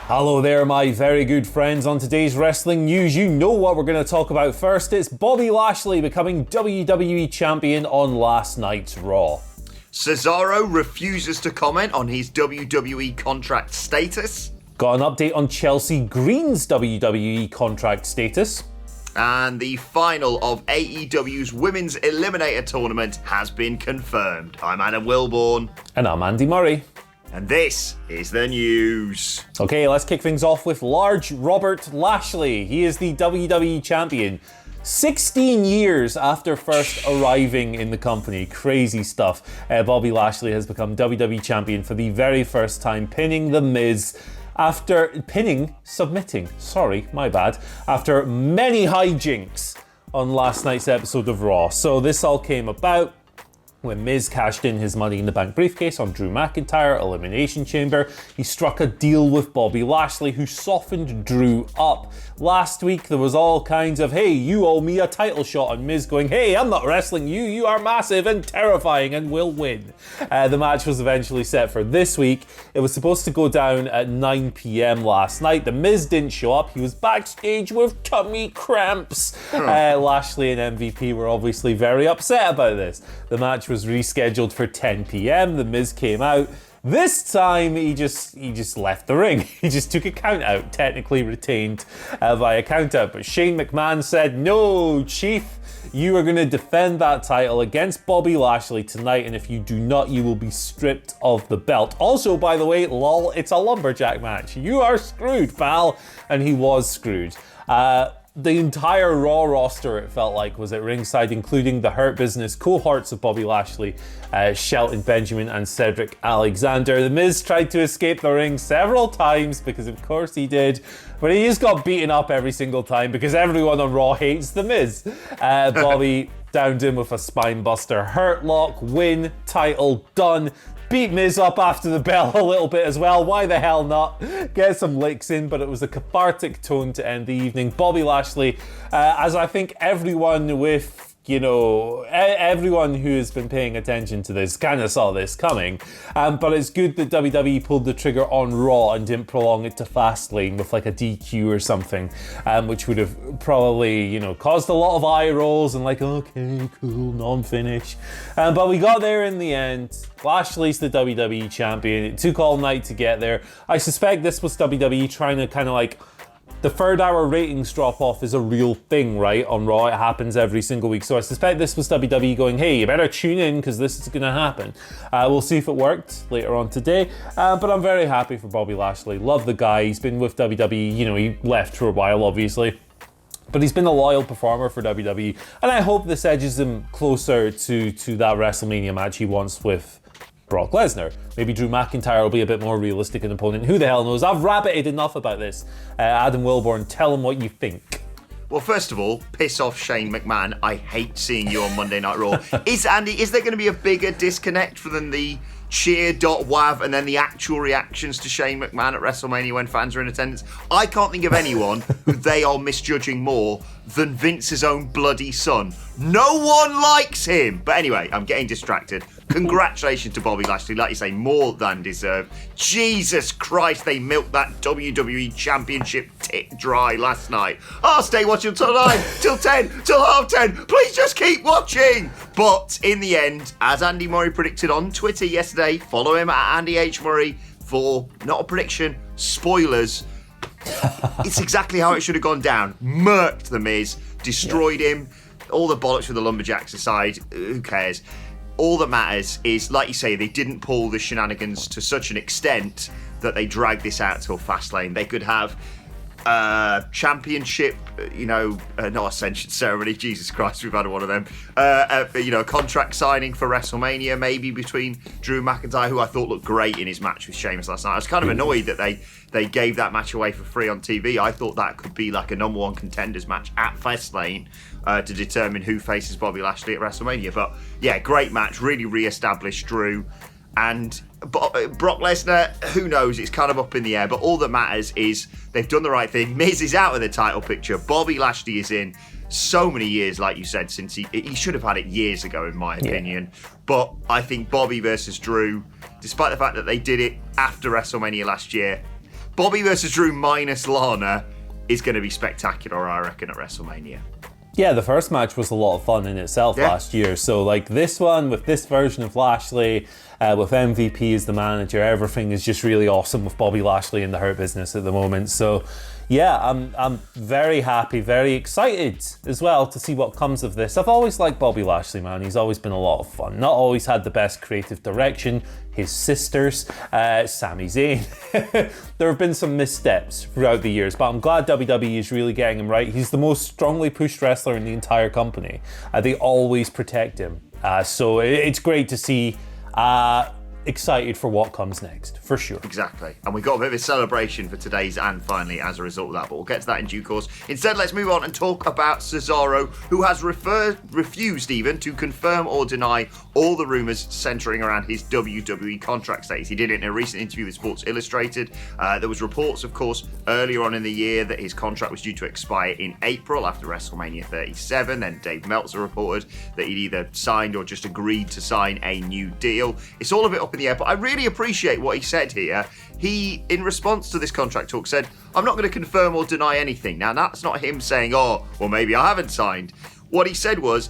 Hello there, my very good friends. On today's wrestling news, you know what we're going to talk about first. It's Bobby Lashley becoming WWE champion on last night's Raw. Cesaro refuses to comment on his WWE contract status. Got an update on Chelsea Green's WWE contract status. And the final of AEW's Women's Eliminator tournament has been confirmed. I'm Adam Wilborn. And I'm Andy Murray. And this is the news. Okay, let's kick things off with Large Robert Lashley. He is the WWE champion 16 years after first arriving in the company. Crazy stuff. Bobby Lashley has become WWE champion for the very first time, pinning The Miz after submitting, after many hijinks on last night's episode of Raw. So this all came about when Miz cashed in his Money in the Bank briefcase on Drew McIntyre, Elimination Chamber. He struck a deal with Bobby Lashley, who softened Drew up. Last week, there was all kinds of, hey, you owe me a title shot, and Miz going, hey, I'm not wrestling you, you are massive and terrifying and will win. The match was eventually set for this week. It was supposed to go down at 9 p.m. last night. The Miz didn't show up. He was backstage with tummy cramps. Lashley and MVP were obviously very upset about this. The match was rescheduled for 10 p.m. The Miz came out. This time he just left the ring. He just took a count out, technically retained via count out. But Shane McMahon said, no, Chief, you are going to defend that title against Bobby Lashley tonight, and if you do not, you will be stripped of the belt. Also, by the way, lol, it's a lumberjack match. You are screwed, pal. And he was screwed. The entire Raw roster, it felt like, was at ringside, including the Hurt Business cohorts of Bobby Lashley, Shelton Benjamin and Cedric Alexander. The Miz tried to escape the ring several times, because of course he did, but he just got beaten up every single time because everyone on Raw hates The Miz. Bobby downed him with a spinebuster Hurt Lock, win, title, done. Beat Miz up after the bell a little bit as well. Why the hell not? Get some licks in, but it was a cathartic tone to end the evening. Bobby Lashley, as I think everyone with, everyone who has been paying attention to this kind of saw this coming. But it's good that WWE pulled the trigger on Raw and didn't prolong it to Fastlane with like a DQ or something, which would have probably, caused a lot of eye rolls and like, okay, cool, non-finish. But we got there in the end. Lashley's the WWE champion. It took all night to get there. I suspect this was WWE trying to kind of like, the third hour ratings drop off is a real thing, right? On Raw, it happens every single week. So I suspect this was WWE going, hey, you better tune in because this is going to happen. We'll see if it worked later on today. But I'm very happy for Bobby Lashley. Love the guy. He's been with WWE. He left for a while, obviously. But he's been a loyal performer for WWE. And I hope this edges him closer to that WrestleMania match he wants with Brock Lesnar. Maybe Drew McIntyre will be a bit more realistic an opponent. Who the hell knows? I've rabbited enough about this. Adam Wilborn, tell him what you think. Well, first of all, piss off Shane McMahon. I hate seeing you on Monday Night Raw. Is there going to be a bigger disconnect than the cheer.wav and then the actual reactions to Shane McMahon at WrestleMania when fans are in attendance? I can't think of anyone who they are misjudging more than Vince's own bloody son. No one likes him. But anyway, I'm getting distracted. Congratulations to Bobby Lashley. Like you say, more than deserved. Jesus Christ, they milked that WWE Championship tit dry last night. I'll stay watching till 9, till 10, till half 10. Please just keep watching. But in the end, as Andy Murray predicted on Twitter yesterday, follow him at Andy H. Murray for, not a prediction, spoilers. It's exactly how it should have gone down. Murked The Miz, destroyed him. All the bollocks with the lumberjacks aside, who cares? All that matters is, like you say, they didn't pull the shenanigans to such an extent that they dragged this out till Fastlane. They could have championship, not ascension ceremony. Jesus Christ, we've had one of them. A contract signing for WrestleMania, maybe between Drew McIntyre, who I thought looked great in his match with Sheamus last night. I was kind of annoyed that they gave that match away for free on TV. I thought that could be like a number one contenders match at Fastlane to determine who faces Bobby Lashley at WrestleMania. But yeah, great match, really re-established Drew. And Brock Lesnar, who knows, it's kind of up in the air, but all that matters is they've done the right thing. Miz is out of the title picture. Bobby Lashley is in. So many years, like you said, since he should have had it years ago, in my opinion. Yeah. But I think Bobby versus Drew, despite the fact that they did it after WrestleMania last year, Bobby versus Drew minus Lana is going to be spectacular, I reckon, at WrestleMania. Yeah, the first match was a lot of fun in itself last year. So like this one, with this version of Lashley, with MVP as the manager, everything is just really awesome with Bobby Lashley in the Hurt Business at the moment. So yeah, I'm very happy, very excited as well to see what comes of this. I've always liked Bobby Lashley, man. He's always been a lot of fun. Not always had the best creative direction. His sisters, Sami Zayn. There have been some missteps throughout the years, but I'm glad WWE is really getting him right. He's the most strongly pushed wrestler in the entire company. They always protect him. So it's great to see. Excited for what comes next, for sure. Exactly. And we got a bit of a celebration for today's and finally as a result of that, but we'll get to that in due course. Instead, let's move on and talk about Cesaro, who has refused even to confirm or deny all the rumours centering around his WWE contract status. He did it in a recent interview with Sports Illustrated. There was reports, of course, earlier on in the year that his contract was due to expire in April after WrestleMania 37. Then Dave Meltzer reported that he'd either signed or just agreed to sign a new deal. It's all a bit up in the air, but I really appreciate what he said here. He, in response to this contract talk, said, I'm not going to confirm or deny anything. Now, that's not him saying, oh, well, maybe I haven't signed. What he said was,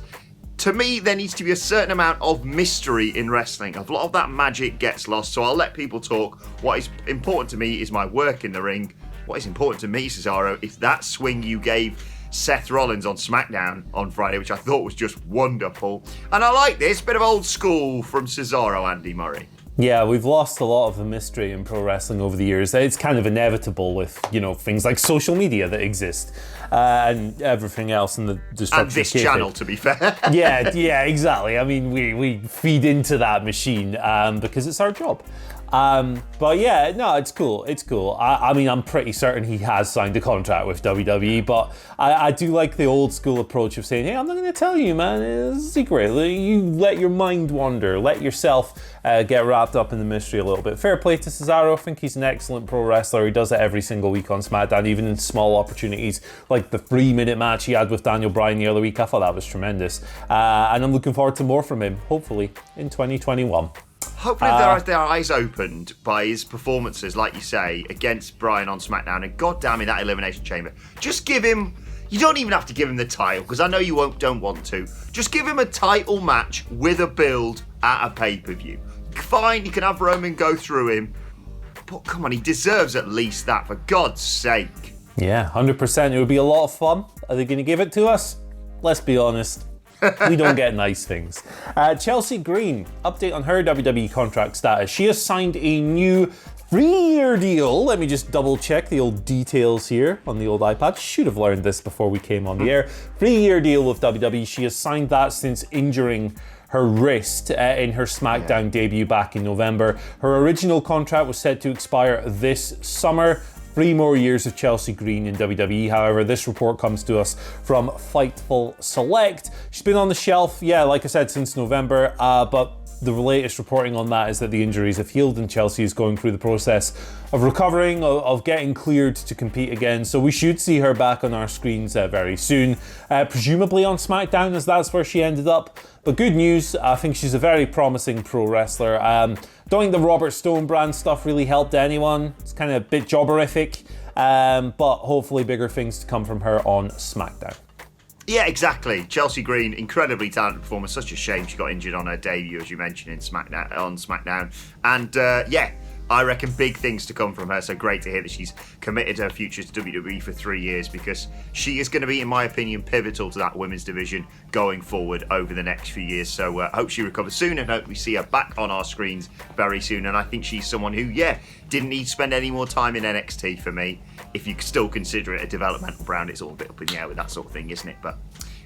to me, there needs to be a certain amount of mystery in wrestling. A lot of that magic gets lost, so I'll let people talk. What is important to me is my work in the ring. What is important to me, Cesaro, is that swing you gave Seth Rollins on SmackDown on Friday, which I thought was just wonderful. And I like this, bit of old school from Cesaro, Andy Murray. Yeah, we've lost a lot of the mystery in pro wrestling over the years. It's kind of inevitable with, things like social media that exist and everything else in the destruction. And this channel, to be fair. yeah, exactly. I mean, we feed into that machine because it's our job. But yeah, no, it's cool. It's cool. I mean, I'm pretty certain he has signed a contract with WWE, but I do like the old school approach of saying, hey, I'm not going to tell you, man. It's a secret. You let your mind wander. Let yourself get wrapped up in the mystery a little bit. Fair play to Cesaro. I think he's an excellent pro wrestler. He does it every single week on SmackDown, even in small opportunities, like the 3-minute match he had with Daniel Bryan the other week. I thought that was tremendous. And I'm looking forward to more from him, hopefully, in 2021. Hopefully their eyes opened by his performances, like you say, against Bryan on SmackDown, and goddamn it, that Elimination Chamber. Just give him, you don't even have to give him the title, because I know you don't want to. Just give him a title match with a build at a pay-per-view. Fine, you can have Roman go through him, but come on, he deserves at least that, for God's sake. Yeah, 100%. It would be a lot of fun. Are they going to give it to us? Let's be honest. We don't get nice things. Chelsea Green, update on her WWE contract status. She has signed a new 3-year deal. Let me just double check the old details here on the old iPad. Should have learned this before we came on the air. 3-year deal with WWE. She has signed that since injuring her wrist in her SmackDown debut back in November. Her original contract was set to expire this summer. 3 more years of Chelsea Green in WWE. However, this report comes to us from Fightful Select. She's been on the shelf, like I said, since November, but the latest reporting on that is that the injuries have healed and Chelsea is going through the process of recovering, of getting cleared to compete again. So we should see her back on our screens very soon, presumably on SmackDown, as that's where she ended up. But good news, I think she's a very promising pro wrestler. Don't think the Robert Stone brand stuff really helped anyone. It's kind of a bit jobberific, but hopefully bigger things to come from her on SmackDown. Yeah, exactly. Chelsea Green, incredibly talented performer. Such a shame she got injured on her debut, as you mentioned, on SmackDown. And I reckon big things to come from her. So great to hear that she's committed her future to WWE for 3 years, because she is going to be, in my opinion, pivotal to that women's division going forward over the next few years. So hope she recovers soon and hope we see her back on our screens very soon. And I think she's someone who, didn't need to spend any more time in NXT for me. If you still consider it a developmental brand, it's all a bit up in the air with that sort of thing, isn't it? But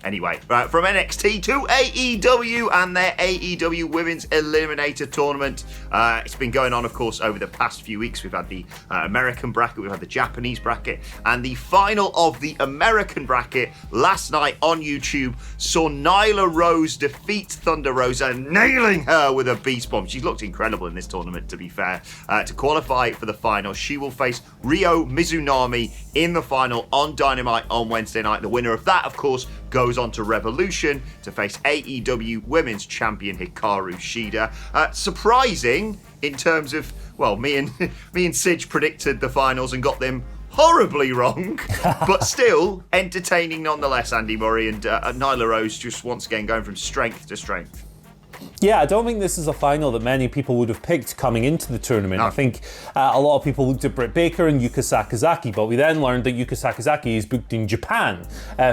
anyway, right, from NXT to AEW and their AEW Women's Eliminator Tournament. It's been going on, of course, over the past few weeks. We've had the American bracket, we've had the Japanese bracket, and the final of the American bracket last night on YouTube saw Nyla Rose defeat Thunder Rosa, nailing her with a beast bomb. She's looked incredible in this tournament, to be fair. To qualify for the final, she will face Ryo Mizunami in the final on Dynamite on Wednesday night. The winner of that, of course, goes on to Revolution to face AEW Women's Champion Hikaru Shida. Surprising in terms of, well, me and Sidge predicted the finals and got them horribly wrong, but still entertaining nonetheless, Andy Murray, and Nyla Rose just once again going from strength to strength. Yeah, I don't think this is a final that many people would have picked coming into the tournament. No. I think a lot of people looked at Britt Baker and Yuka Sakazaki, but we then learned that Yuka Sakazaki is booked in Japan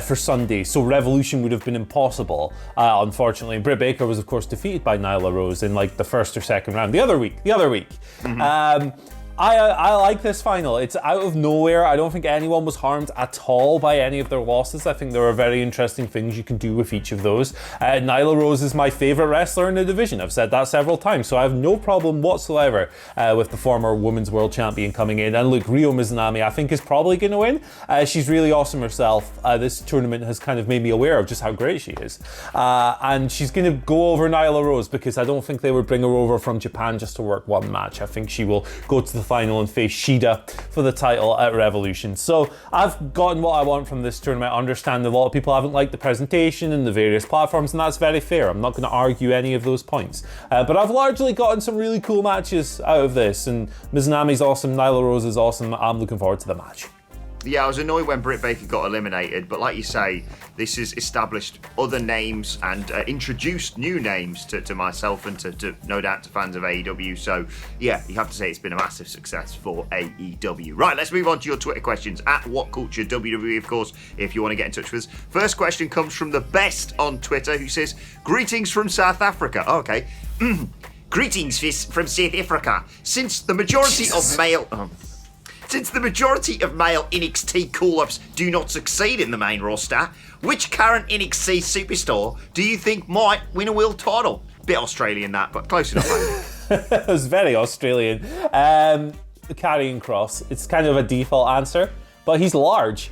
for Sunday, so Revolution would have been impossible, unfortunately. And Britt Baker was, of course, defeated by Nyla Rose in like the first or second round. The other week. Mm-hmm. I like this final. It's out of nowhere. I don't think anyone was harmed at all by any of their losses. I think there are very interesting things you can do with each of those. Nyla Rose is my favourite wrestler in the division. I've said that several times, so I have no problem whatsoever with the former Women's World Champion coming in. And look, Ryo Mizunami, I think, is probably going to win. She's really awesome herself. This tournament has kind of made me aware of just how great she is. And she's going to go over Nyla Rose because I don't think they would bring her over from Japan just to work one match. I think she will go to the final and face Shida for the title at Revolution. So I've gotten what I want from this tournament. I understand a lot of people haven't liked the presentation and the various platforms, and that's very fair. I'm not going to argue any of those points. But I've largely gotten some really cool matches out of this, and Mizunami's awesome, Nyla Rose is awesome. I'm looking forward to the match. Yeah, I was annoyed when Britt Baker got eliminated, but like you say, this has established other names and introduced new names to myself and to no doubt to fans of AEW. So yeah, you have to say it's been a massive success for AEW. Right, let's move on to your Twitter questions at WhatCulture WWE, of course, if you want to get in touch with us. First question comes from the best on Twitter, who says, "Greetings from South Africa." Oh, okay. Greetings from South Africa. Since the majority of male NXT call-ups do not succeed in the main roster, which current NXT superstar do you think might win a world title? Bit Australian that, but close enough. It was very Australian. Karrion Kross. It's kind of a default answer, but he's large.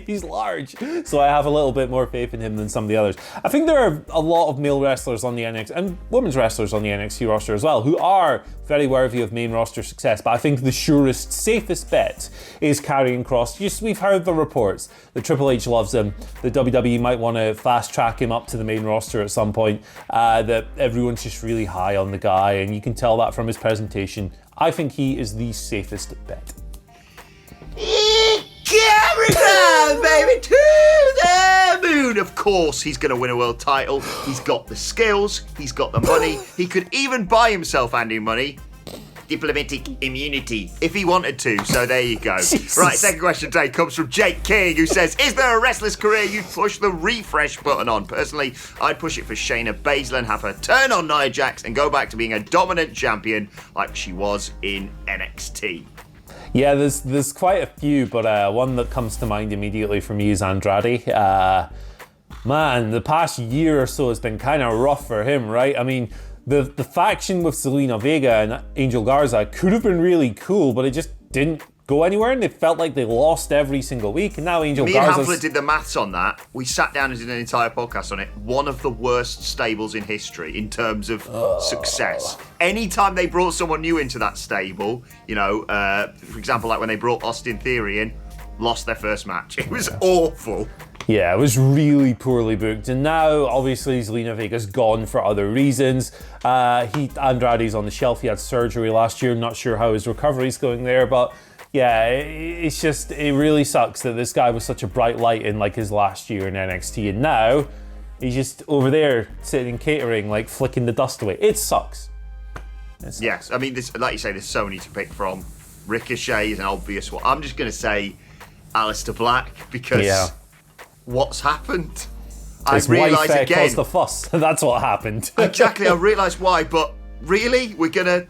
He's large. So I have a little bit more faith in him than some of the others. I think there are a lot of male wrestlers on the NXT and women's wrestlers on the NXT roster as well who are very worthy of main roster success, but I think the surest, safest bet is Karrion Kross. We've heard the reports that Triple H loves him, the WWE might want to fast track him up to the main roster at some point, that everyone's just really high on the guy, and you can tell that from his presentation. I think he is the safest bet. Carry on, baby, to the moon. Of course, he's going to win a world title. He's got the skills. He's got the money. He could even buy himself, Andy Money, diplomatic immunity if he wanted to. So there you go. Jesus. Right, second question today comes from Jake King, who says, "Is there a wrestler's career you'd push the refresh button on? Personally, I'd push it for Shayna Baszler and have her turn on Nia Jax and go back to being a dominant champion like she was in NXT." Yeah, there's quite a few, but one that comes to mind immediately for me is Andrade. Man, the past year or so has been kind of rough for him, right? I mean, the faction with Zelina Vega and Angel Garza could have been really cool, but it just didn't go anywhere, and they felt like they lost every single week. And now Angel Garza. Me and Hamlet did the maths on that. We sat down and did an entire podcast on it. One of the worst stables in history in terms of success. Anytime they brought someone new into that stable, you know, for example, like when they brought Austin Theory in, lost their first match. It was awful. Yeah, it was really poorly booked, and now obviously Zelina Vega's gone for other reasons. Andrade's on the shelf. He had surgery last year. Not sure how his recovery's going there, but yeah, it really sucks that this guy was such a bright light in like his last year in NXT, and now he's just over there sitting catering, like flicking the dust away. It sucks. Yes, I mean, like you say, there's so many to pick from. Ricochet is an obvious one. I'm just going to say Aleister Black because what's happened? His wife caused the fuss. That's what happened. Exactly, I realised why, but really?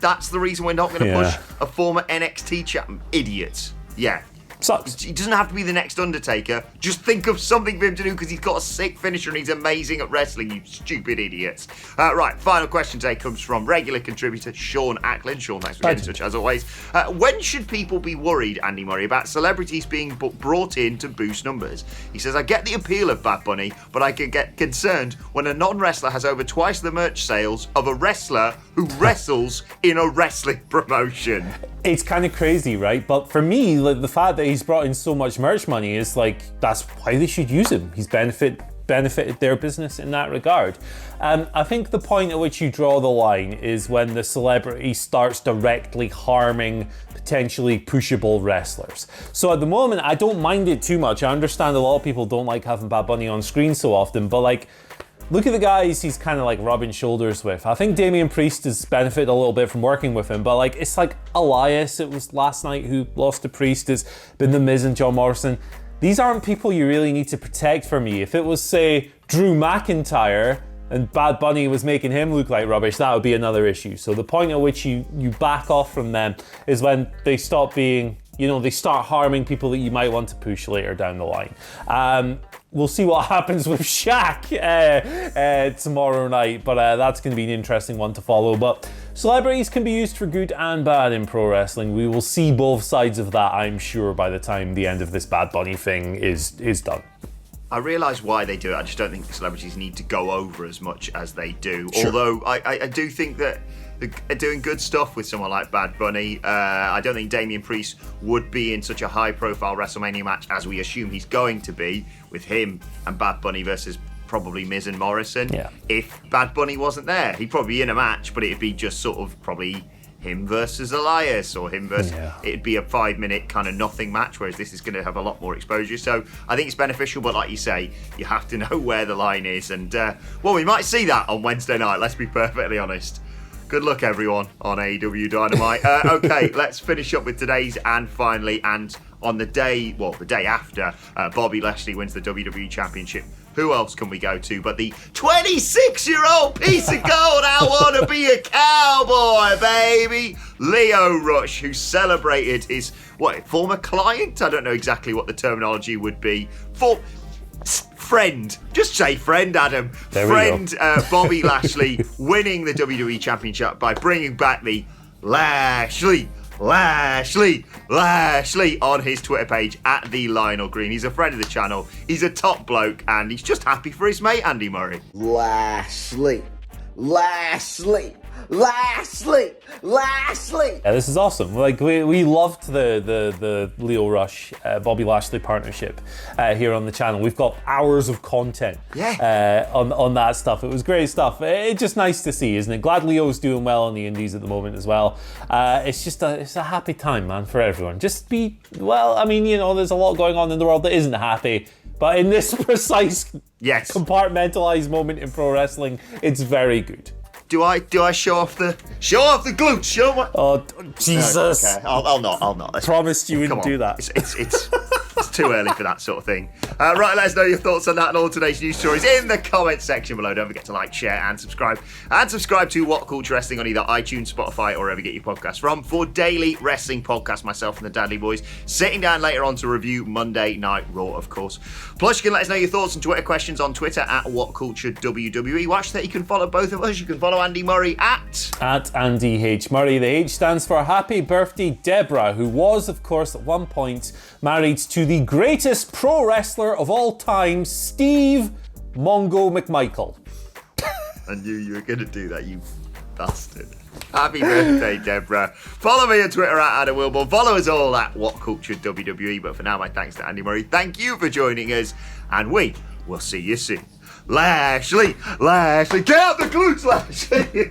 That's the reason we're not going to push a former NXT champ? Idiots. Yeah. Sucks. He doesn't have to be the next Undertaker. Just think of something for him to do because he's got a sick finisher and he's amazing at wrestling, you stupid idiots. Right, final question today comes from regular contributor Sean Acklin. Sean, thanks for getting in touch as always. When should people be worried, Andy Murray, about celebrities being brought in to boost numbers? He says, I get the appeal of Bad Bunny, but I can get concerned when a non-wrestler has over twice the merch sales of a wrestler who wrestles in a wrestling promotion. It's kind of crazy, right? But for me, like, the fact that he's brought in so much merch money is like, that's why they should use him. He's benefited benefited their business in that regard. I think the point at which you draw the line is when the celebrity starts directly harming potentially pushable wrestlers. So at the moment, I don't mind it too much. I understand a lot of people don't like having Bad Bunny on screen so often, but like, look at the guys he's kind of like rubbing shoulders with. I think Damian Priest has benefited a little bit from working with him, but like, it's like Elias, it was last night who lost to Priest, it's been The Miz and John Morrison. These aren't people you really need to protect for me. If it was, say, Drew McIntyre and Bad Bunny was making him look like rubbish, that would be another issue. So the point at which you back off from them is when they stop being, they start harming people that you might want to push later down the line. We'll see what happens with Shaq tomorrow night, but that's going to be an interesting one to follow. But celebrities can be used for good and bad in pro wrestling. We will see both sides of that, I'm sure, by the time the end of this Bad Bunny thing is done. I realise why they do it. I just don't think the celebrities need to go over as much as they do. Sure. Although I do think that they're doing good stuff with someone like Bad Bunny. I don't think Damian Priest would be in such a high-profile WrestleMania match as we assume he's going to be with him and Bad Bunny versus probably Miz and Morrison. Yeah. If Bad Bunny wasn't there, he'd probably be in a match, but it'd be just sort of probably him versus Elias or him versus... Yeah. It'd be a 5-minute kind of nothing match, whereas this is going to have a lot more exposure. So I think it's beneficial, but like you say, you have to know where the line is. And, we might see that on Wednesday night, let's be perfectly honest. Good luck, everyone, on AEW Dynamite. Okay, let's finish up with today's and finally, and on the day after, Bobby Lashley wins the WWE Championship. Who else can we go to but the 26-year-old piece of gold? I want to be a cowboy, baby. Lio Rush, who celebrated his, former client? I don't know exactly what the terminology would be. Friend. Just say friend, Adam. Friend Bobby Lashley winning the WWE Championship by bringing back the Lashley on his Twitter page at the Lionel Green. He's a friend of the channel. He's a top bloke and he's just happy for his mate Andy Murray. Lashley. Yeah, this is awesome. Like we loved the Lio Rush Bobby Lashley partnership here on the channel. We've got hours of content on that stuff. It was great stuff. It's just nice to see, isn't it? Glad Leo's doing well on the indies at the moment as well. It's just it's a happy time, man, for everyone. Just be there's a lot going on in the world that isn't happy. But in this precise compartmentalized moment in pro wrestling, it's very good. Do I show off the glutes? Show my... Oh, Jesus. Okay, I'll not. Promised you wouldn't do that. It's too early for that sort of thing. Right, let us know your thoughts on that and all today's news stories in the comments section below. Don't forget to like, share, and subscribe. And subscribe to What Culture Wrestling on either iTunes, Spotify, or wherever you get your podcasts from. For daily wrestling podcasts, myself and the Dudley Boys sitting down later on to review Monday Night Raw, of course. Plus, you can let us know your thoughts and Twitter questions on Twitter at WhatCultureWWE. Watch that you can follow both of us. You can follow Andy Murray at Andy H. Murray. The H stands for Happy Birthday Deborah, who was, of course, at one point married to the greatest pro wrestler of all time, Steve Mongo McMichael. I knew you were going to do that, you bastard. Happy birthday, Deborah. Follow me on Twitter at Adam Wilborn. Follow us all at WhatCultureWWE. But for now, my thanks to Andy Murray. Thank you for joining us, and we will see you soon. Lashley, get out the glutes, Lashley.